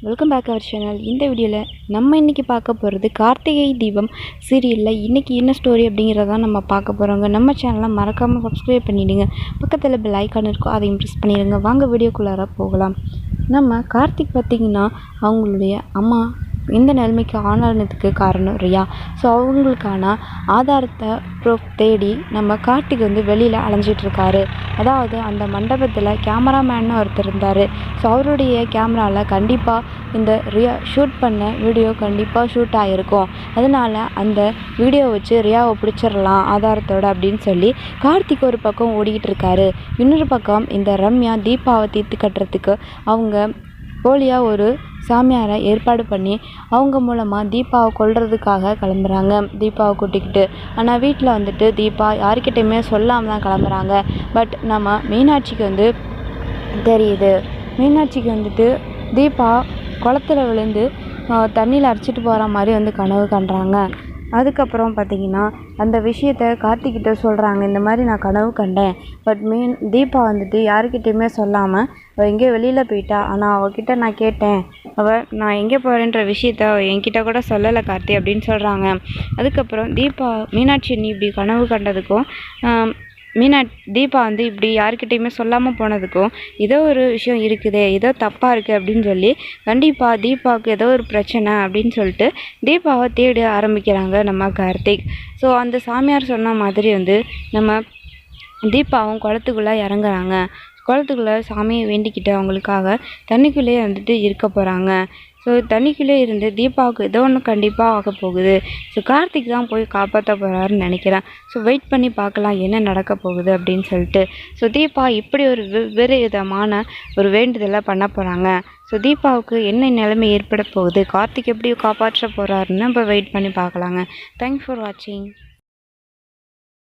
Welcome back our channel. இந்த வீடியோவில் நம்ம இன்றைக்கி பார்க்க போகிறது கார்த்திகை தீபம் சீரியலில் இன்றைக்கி என்ன ஸ்டோரி அப்படிங்கிறதான் நம்ம பார்க்க போகிறோங்க. நம்ம சேனலை மறக்காமல் சப்ஸ்கிரைப் பண்ணிவிடுங்க. பக்கத்தில் பெல் ஐக்கான் இருக்கும், அதையும் ப்ரெஸ் பண்ணிடுங்க. வாங்க வீடியோக்குள்ளார போகலாம். நம்ம கார்த்திக் பார்த்திங்கன்னா அவங்களுடைய அம்மா இந்த நிலைமைக்கு ஆனானதுக்கு காரணம் ரியா. ஸோ அவங்களுக்கான ஆதாரத்தை ப்ரூஃப் தேடி நம்ம கார்த்திக் வெளியில் அலைஞ்சிட்ருக்காரு. அதாவது அந்த மண்டபத்தில் கேமராமேன்னு ஒருத்தர் இருந்தார். ஸோ அவருடைய கேமராவில் கண்டிப்பாக இந்த ரியா ஷூட் பண்ண வீடியோ கண்டிப்பாக ஷூட் ஆகிருக்கும். அதனால் அந்த வீடியோ வச்சு ரியாவை பிடிச்சிடலாம் ஆதாரத்தோடு அப்படின்னு சொல்லி கார்த்திக் ஒரு பக்கம் ஓடிக்கிட்டு இருக்காரு. இன்னொரு பக்கம் இந்த ரம்யா தீபாவை தீர்த்து கட்டுறதுக்கு அவங்க போலியாக ஒரு சாமியாரை ஏற்பாடு பண்ணி அவங்க மூலமாக தீபாவை கொல்றதுக்காக கிளம்புறாங்க, தீபாவை கூட்டிக்கிட்டு. ஆனால் வீட்டில் தீபா யார்கிட்டையுமே சொல்லாமல் தான் கிளம்புறாங்க. பட் நம்ம மீனாட்சிக்கு தெரியுது. மீனாட்சிக்கு தீபா குளத்துல விழுந்து தண்ணியில் அடிச்சிட்டு போகிற மாதிரி கனவு கண்டுறாங்க. அதுக்கப்புறம் பார்த்திங்கன்னா அந்த விஷயத்த கார்த்திக்கிட்ட சொல்கிறாங்க. இந்த மாதிரி நான் கனவு கண்டேன். பட் தீபா யாருக்கிட்டையுமே சொல்லாமல் அவள் எங்கேயோ வெளியில் போயிட்டா. ஆனால் அவகிட்ட நான் கேட்டேன், நான் எங்கே போகிறேன்ற விஷயத்த என்கிட்ட கூட சொல்லலை கார்த்தி அப்படின்னு சொல்கிறாங்க. அதுக்கப்புறம் மீனாட்சி நீ இப்படி கனவு கண்டதுக்கும் தீபா இப்படி யாருக்கிட்டையுமே சொல்லாமல் போனதுக்கும் ஏதோ ஒரு விஷயம் இருக்குதே, ஏதோ தப்பாக இருக்குது அப்படின்னு சொல்லி கண்டிப்பாக தீபாவுக்கு ஏதோ ஒரு பிரச்சனை அப்படின்னு சொல்லிட்டு தீபாவை தேட ஆரம்பிக்கிறாங்க நம்ம கார்த்திக். ஸோ அந்த சாமியார் சொன்ன மாதிரி நம்ம தீபாவும் குளத்துக்குள்ளே இறங்குறாங்க. குளத்துக்குள்ளே சாமியை வேண்டிக்கிட்டு அவங்களுக்காக தண்ணிக்குள்ளேயே இருக்க போகிறாங்க. ஸோ தண்ணிக்குள்ளே இருந்து தீபாவுக்கு ஏதோ ஒன்று கண்டிப்பாக ஆக போகுது. ஸோ கார்த்திக் தான் போய் காப்பாற்ற போகிறாருன்னு நினைக்கிறேன். ஸோ வெயிட் பண்ணி பார்க்கலாம் என்ன நடக்க போகுது அப்படின்னு சொல்லிட்டு. ஸோ தீபா இப்படி ஒரு வெவ்வேறு விதமான ஒரு வேண்டுதலை பண்ண போகிறாங்க. ஸோ தீபாவுக்கு என்ன நிலைமை ஏற்பட போகுது, கார்த்திக் எப்படி காப்பாற்ற போகிறாருன்னு நம்ம வெயிட் பண்ணி பார்க்கலாங்க. தேங்க்ஸ் ஃபார் வாட்சிங்.